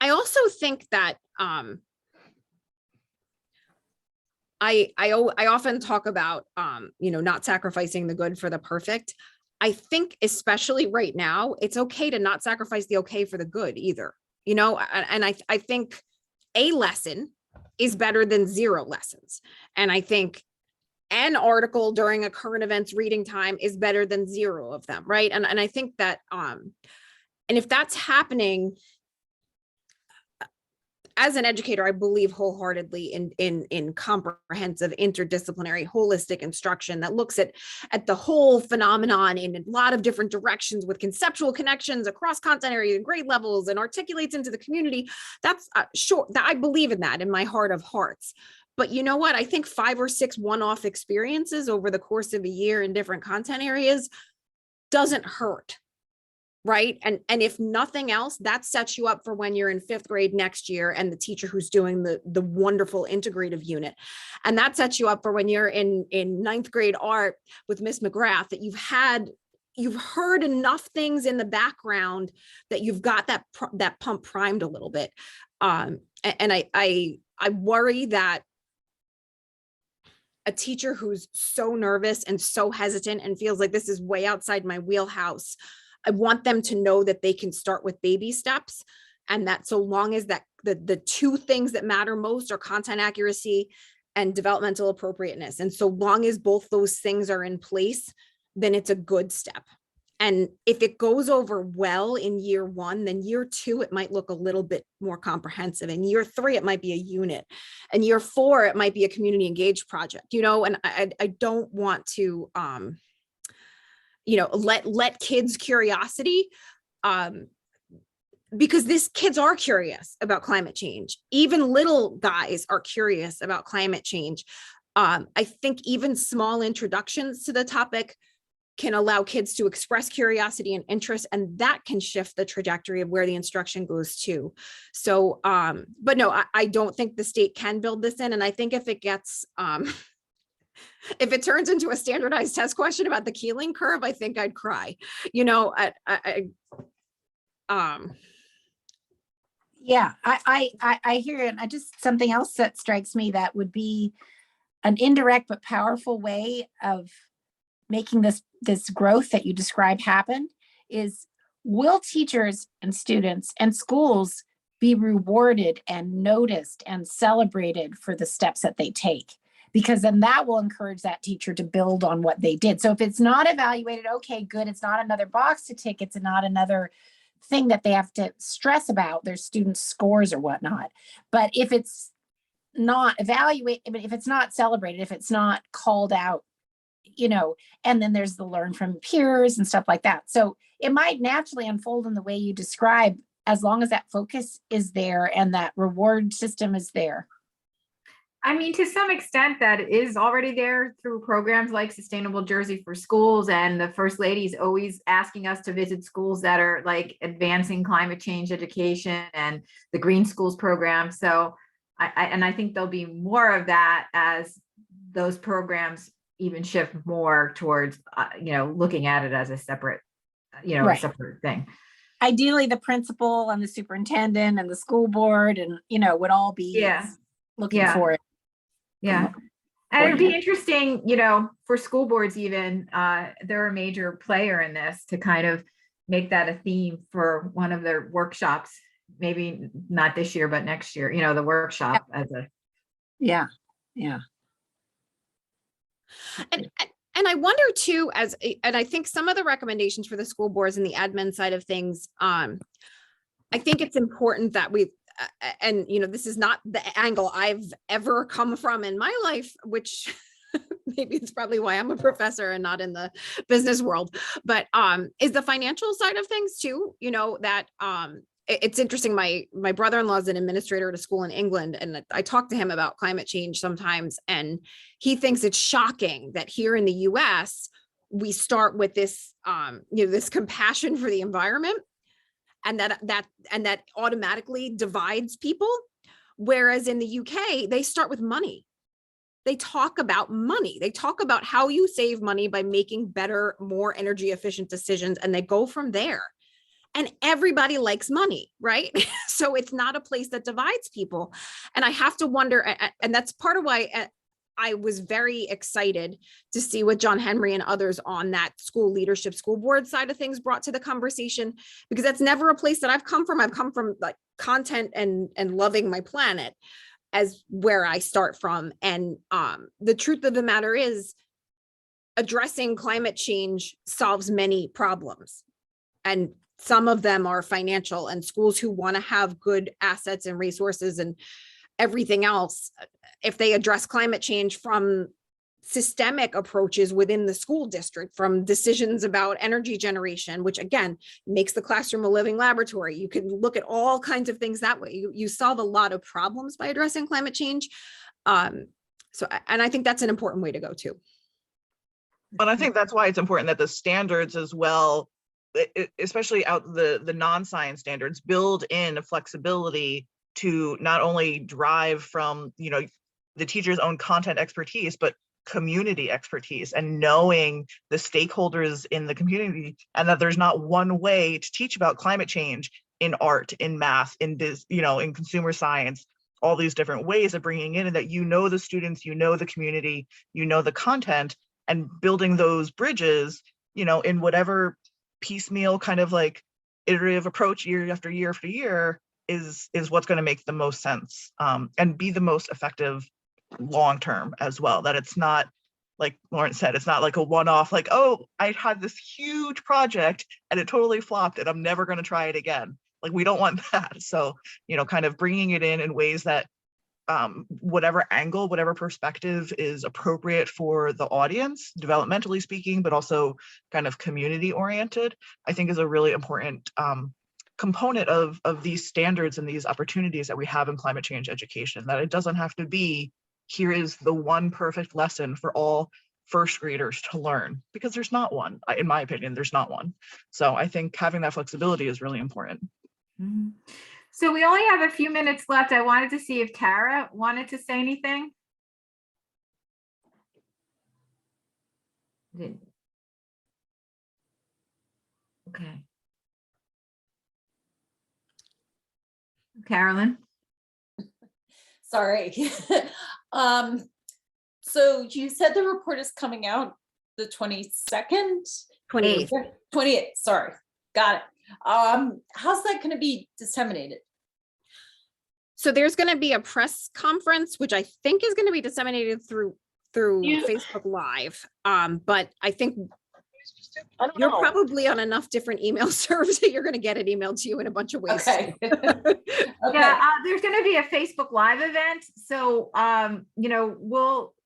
I also think that I often talk about not sacrificing the good for the perfect. I think especially right now, it's okay to not sacrifice the okay for the good either. And I think a lesson is better than 0 lessons. And I think an article during a current events reading time is better than 0 of them, right? And I think that and if that's happening, as an educator, I believe wholeheartedly in comprehensive, interdisciplinary, holistic instruction that looks at the whole phenomenon in a lot of different directions with conceptual connections across content areas and grade levels and articulates into the community. That's sure that I believe in that in my heart of hearts. But you know what? I think 5 or 6 one-off experiences over the course of a year in different content areas doesn't hurt. Right. And if nothing else, that sets you up for when you're in 5th grade next year and the teacher who's doing the wonderful integrative unit. And that sets you up for when you're in 9th grade art with Miss McGrath, that you've had you've heard enough things in the background that you've got that pump primed a little bit. And I worry that a teacher who's so nervous and so hesitant and feels like this is way outside my wheelhouse, I want them to know that they can start with baby steps, and that so long as that the two things that matter most are content accuracy and developmental appropriateness, and so long as both those things are in place, then it's a good step. And if it goes over well in year 1, then year 2, it might look a little bit more comprehensive. In year 3, it might be a unit. And year 4, it might be a community engaged project, you know, and I don't want to, you know, let kids' curiosity, because kids are curious about climate change. Even little guys are curious about climate change. I think even small introductions to the topic can allow kids to express curiosity and interest, and that can shift the trajectory of where the instruction goes to. So, but no, I don't think the state can build this in. And I think if it gets, if it turns into a standardized test question about the Keeling curve, I think I'd cry, you know, Yeah, I hear it. And I just, something else that strikes me that would be an indirect but powerful way of making this growth that you describe happen is, will teachers and students and schools be rewarded and noticed and celebrated for the steps that they take? Because then that will encourage that teacher to build on what they did. So if it's not evaluated, okay, good, it's not another box to tick, it's not another thing that they have to stress about their students' scores or whatnot. But if it's not evaluated, if it's not celebrated, if it's not called out, you know, and then there's the learn from peers and stuff like that. So it might naturally unfold in the way you describe, as long as that focus is there and that reward system is there. I mean, to some extent that is already there through programs like Sustainable Jersey for Schools, and the First Lady's always asking us to visit schools that are like advancing climate change education, and the Green Schools program. So I think there'll be more of that as those programs even shift more towards, you know, looking at it as a separate, you know, Right. a separate thing. Ideally, the principal and the superintendent and the school board and, you know, would all be looking for it. Yeah. And it'd be interesting, you know, for school boards even, they're a major player in this, to kind of make that a theme for one of their workshops, maybe not this year, but next year, you know, the workshop as a. Yeah. And I wonder too, and I think some of the recommendations for the school boards and the admin side of things, I think it's important that we, and you know, this is not the angle I've ever come from in my life, which maybe it's probably why I'm a professor and not in the business world, but is the financial side of things too, you know, that it's interesting. My brother-in-law is an administrator at a school in England, and I talk to him about climate change sometimes, and he thinks it's shocking that here in the US, we start with this, you know, this compassion for the environment, and that automatically divides people. Whereas in the UK, they start with money. They talk about money. They talk about how you save money by making better, more energy efficient decisions, and they go from there. And everybody likes money, right? So it's not a place that divides people. And I have to wonder, and that's part of why I was very excited to see what John Henry and others on that school leadership, school board side of things brought to the conversation, because that's never a place that I've come from. I've come from like content and loving my planet as where I start from. And the truth of the matter is, addressing climate change solves many problems. And some of them are financial, and schools who want to have good assets and resources and everything else, if they address climate change from systemic approaches within the school district, from decisions about energy generation, which again makes the classroom a living laboratory. You can look at all kinds of things that way. You solve a lot of problems by addressing climate change. So, and I think that's an important way to go too. But I think that's why it's important that the standards as well, especially out the non-science standards, build in flexibility to not only drive from, you know, the teacher's own content expertise, but community expertise and knowing the stakeholders in the community, and that there's not one way to teach about climate change in art, in math, in in consumer science, all these different ways of bringing in, and that the students, the community, the content, and building those bridges, in whatever piecemeal kind of like iterative approach year after year after year is what's going to make the most sense, and be the most effective long term as well. That it's not, like Lauren said, it's not like a one-off, like, oh, I had this huge project and it totally flopped and I'm never going to try it again. Like, we don't want that. So, kind of bringing it in ways that whatever angle, whatever perspective is appropriate for the audience, developmentally speaking, but also kind of community oriented, I think is a really important component of these standards and these opportunities that we have in climate change education, that it doesn't have to be, here is the one perfect lesson for all first graders to learn, because there's not one. In my opinion, there's not one. So I think having that flexibility is really important. Mhm. So we only have a few minutes left. I wanted to see if Tara wanted to say anything. Okay. Carolyn? Sorry. So you said the report is coming out the 22nd? 28th. 28th, sorry. Got it. How's that going to be disseminated? So there's going to be a press conference, which I think is going to be disseminated through Facebook Live. But I think you're probably on enough different email servers that you're going to get it emailed to you in a bunch of ways. Okay. Okay. Yeah, there's going to be a Facebook Live event. So,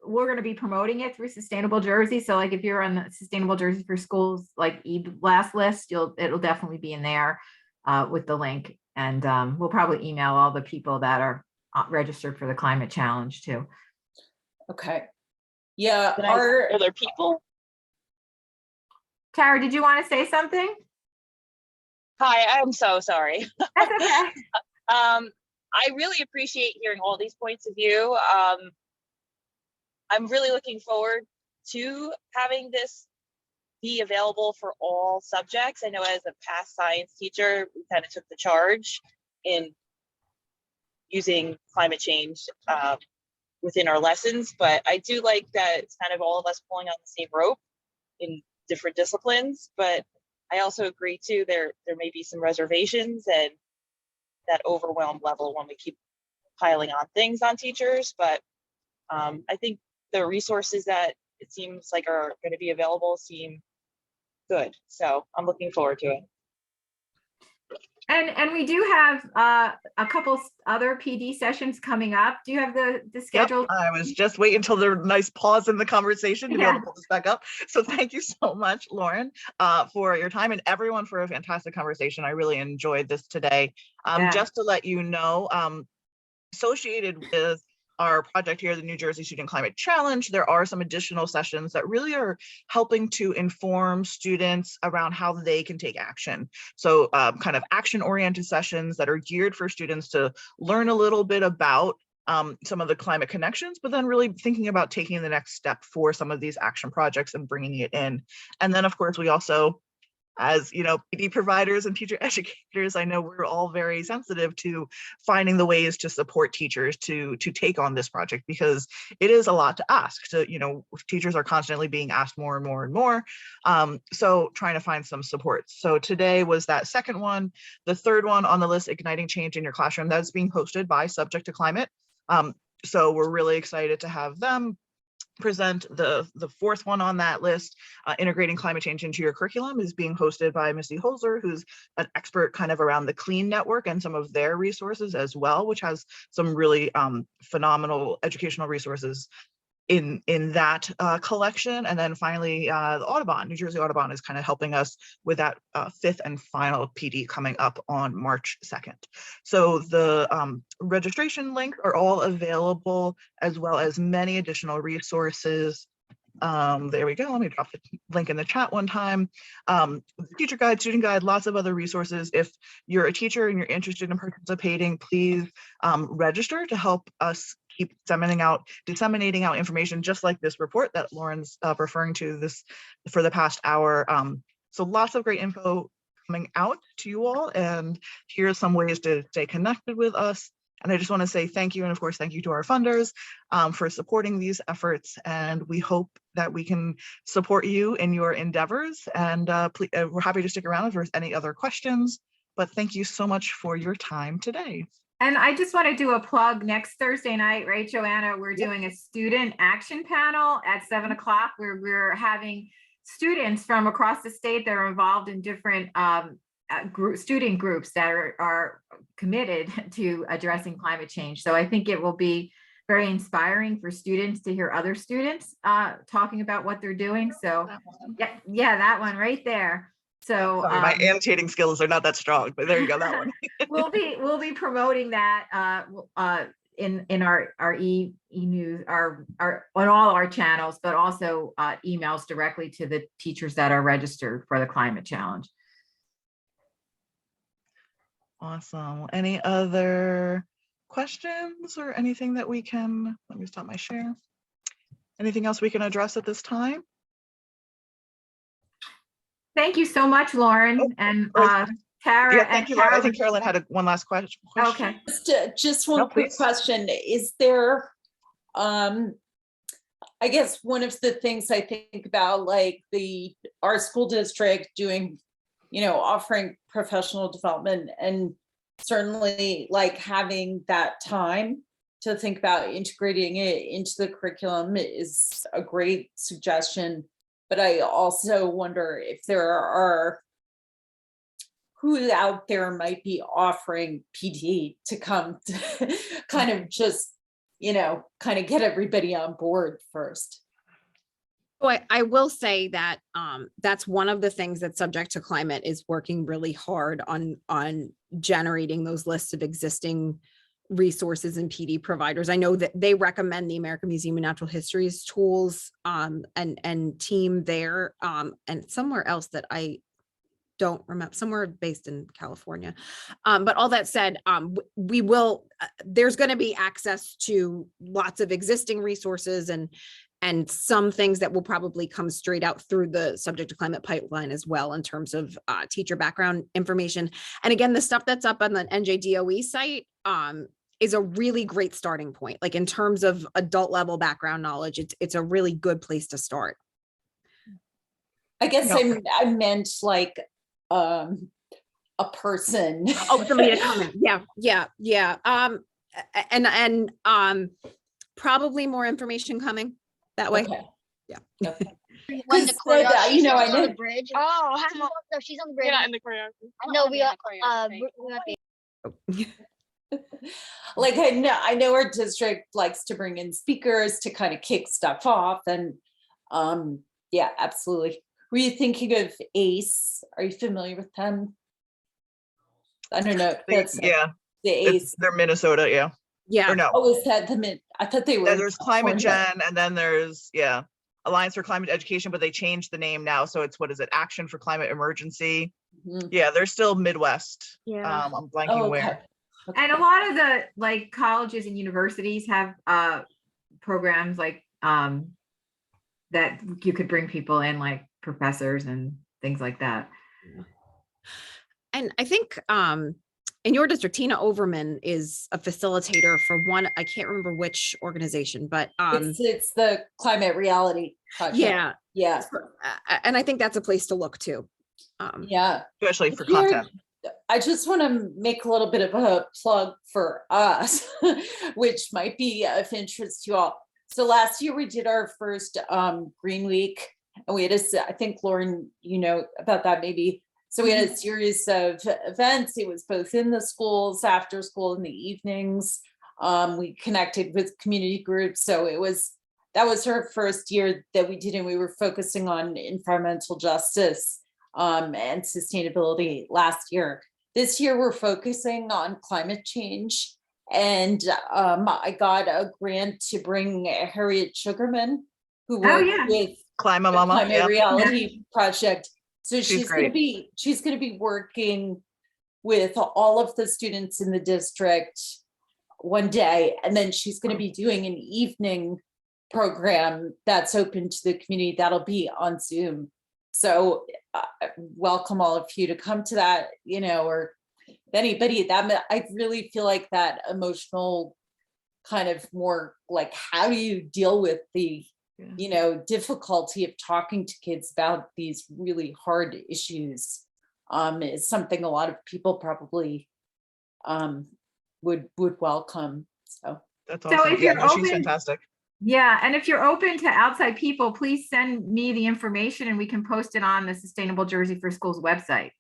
we're going to be promoting it through Sustainable Jersey. So like if you're on the Sustainable Jersey for Schools, like e-blast list, it'll definitely be in there with the link. And we'll probably email all the people that are registered for the climate challenge too. Okay. Yeah. Are there people? Tara, did you want to say something? Hi, I'm so sorry. That's okay. I really appreciate hearing all these points of view. I'm really looking forward to having this be available for all subjects. I know as a past science teacher, we kind of took the charge in using climate change within our lessons, but I do like that it's kind of all of us pulling on the same rope in different disciplines. But I also agree too, there may be some reservations and that overwhelmed level when we keep piling on things on teachers. But I think the resources that it seems like are going to be available seem good. So I'm looking forward to it. And we do have a couple other PD sessions coming up. Do you have the schedule? Yep, I was just waiting until there was a nice pause in the conversation to be able to pull this back up. So thank you so much, Lauren, for your time, and everyone for a fantastic conversation. I really enjoyed this today. Just to let you know, associated with our project here, the New Jersey Student Climate Challenge, there are some additional sessions that really are helping to inform students around how they can take action. So kind of action-oriented sessions that are geared for students to learn a little bit about some of the climate connections, but then really thinking about taking the next step for some of these action projects and bringing it in. And then, of course, we also, as PD providers and teacher educators, I know we're all very sensitive to finding the ways to support teachers to take on this project, because it is a lot to ask. Teachers are constantly being asked more and more and more. So trying to find some support. So today was that second one. The third one on the list, Igniting Change in Your Classroom, that's being hosted by Subject to Climate. So we're really excited to have them present. The fourth one on that list, Integrating Climate Change into Your Curriculum, is being hosted by Missy Holzer, who's an expert kind of around the CLEAN network and some of their resources as well, which has some really phenomenal educational resources in that collection. And then finally, the Audubon, New Jersey Audubon, is kind of helping us with that fifth and final PD coming up on March 2nd. So the registration links are all available, as well as many additional resources. There we go. Let me drop the link in the chat one time. Teacher guide, student guide, lots of other resources. If you're a teacher and you're interested in participating, please register to help us keep disseminating out information just like this report that Lauren's referring to this for the past hour. So lots of great info coming out to you all, and here's some ways to stay connected with us. And I just want to say thank you, and of course, thank you to our funders for supporting these efforts. And we hope that we can support you in your endeavors. And we're happy to stick around if there's any other questions. But thank you so much for your time today. And I just want to do a plug next Thursday night, right, Joanna? We're doing a student action panel at 7 o'clock where we're having students from across the state that are involved in different student groups that are committed to addressing climate change. So I think it will be very inspiring for students to hear other students talking about what they're doing. So yeah, that one right there. So sorry, my annotating skills are not that strong, but there you go, that one. we'll be promoting that in our e-news, our on all our channels, but also emails directly to the teachers that are registered for the climate challenge. Awesome. Any other questions or anything that we can, let me stop my share. Anything else we can address at this time? Thank you so much, Lauren and Tara. Yeah, thank you, Lauren. I think Carolyn had one last question. Okay. Just one quick question. Is there, I guess one of the things I think about, like our school district doing, offering professional development, and certainly like having that time to think about integrating it into the curriculum is a great suggestion. But I also wonder if there are who out there might be offering PD to come to kind of just, kind of get everybody on board first. So I will say that that's one of the things that Subject to Climate is working really hard on generating those lists of existing resources and PD providers. I know that they recommend the American Museum of Natural History's tools and team there, and somewhere else that I don't remember, somewhere based in California. But all that said, we will, there's going to be access to lots of existing resources and some things that will probably come straight out through the Subject to Climate pipeline as well, in terms of teacher background information. And again, the stuff that's up on the NJDOE site is a really great starting point. Like in terms of adult level background knowledge, it's a really good place to start. I guess I meant like a person. Oh, somebody to come in. Yeah. And probably more information coming that way. Okay. Yeah. Okay. When the choreography, you know, I she's on know. the bridge. Oh, No, she's on the bridge. you're not in the choreography. No, we are. We're not there. Like I know our district likes to bring in speakers to kind of kick stuff off, and yeah, absolutely. Were you thinking of ACE? Are you familiar with them? I don't know. That's Yeah, the ACE. they're Minnesota, yeah. Yeah. Or no, Oh, is that the I thought they were. there's Climate California. Gen, and then there's, Alliance for Climate Education, but they changed the name now. So it's, what is it? Action for Climate Emergency. Mhm. Yeah, they're still Midwest. Yeah. I'm blanking Oh, where. okay. And a lot of the like colleges and universities have programs like that you could bring people in, like professors and things like that. And I think in your district, Tina Overman is a facilitator for one, I can't remember which organization, but It's the Climate Reality Project. yeah. Yeah. And I think that's a place to look too. Yeah. Especially for Here- content. I just want to make a little bit of a plug for us, which might be of interest to you all. So last year we did our first Green Week, and we had I think Lauren, you know about that maybe. So we had a series of events. It was both in the schools, after school, in the evenings. We connected with community groups. So that was our first year that we did, and we were focusing on environmental justice and sustainability last year. This year we're focusing on climate change, and I got a grant to bring Harriet Sugarman, who worked with Climate the Mama. Climate Yeah. Reality Project. So she's going to be working with all of the students in the district, one day, and then she's going to be doing an evening program that's open to the community that'll be on Zoom. So welcome all of you to come to that, you know, or anybody that I really feel like that emotional kind of more like, how do you deal with the, you know, difficulty of talking to kids about these really hard issues is something a lot of people probably would welcome. So That's So awesome. if Yeah, you're no, she's open- fantastic. Yeah, and if you're open to outside people, please send me the information and we can post it on the Sustainable Jersey for Schools website.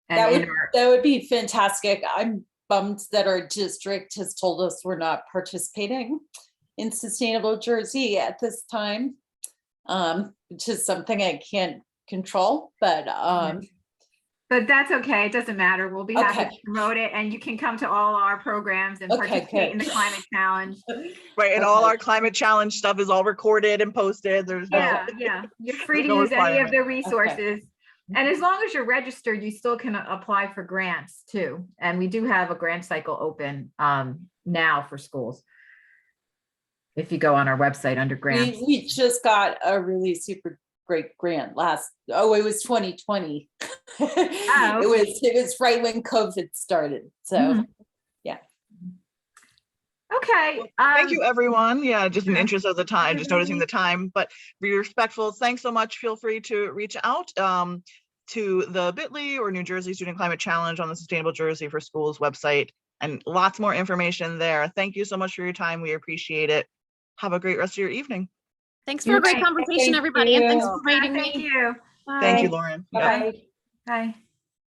And that would be fantastic. I'm bummed that our district has told us we're not participating in Sustainable Jersey at this time, which is something I can't control, but that's okay. It doesn't matter. We'll be happy Okay. to promote it, and you can come to all our programs and Okay, participate in the good. climate challenge. Right, and all Okay. our climate challenge stuff is all recorded and posted. There's no, Yeah. You're free to no use any of requirement. the resources. And as long as you're registered, you still can apply for grants too. And we do have a grant cycle open now for schools. If you go on our website under grants. we just got a really super great grant it was 2020. It was right when COVID started. So Mhm. yeah. Okay. Thank you, everyone. Yeah, just in yeah. interest of the time, just noticing the time, but be respectful. Thanks so much. Feel free to reach out to the bit.ly or New Jersey Student Climate Challenge on the Sustainable Jersey for Schools website, and lots more information there. Thank you so much for your time. We appreciate it. Have a great rest of your evening. Thanks for a great conversation, Thank everybody. And thanks you. for rating Thank me. you. Thank you, Bye. Lauren. Yeah. Bye. Bye.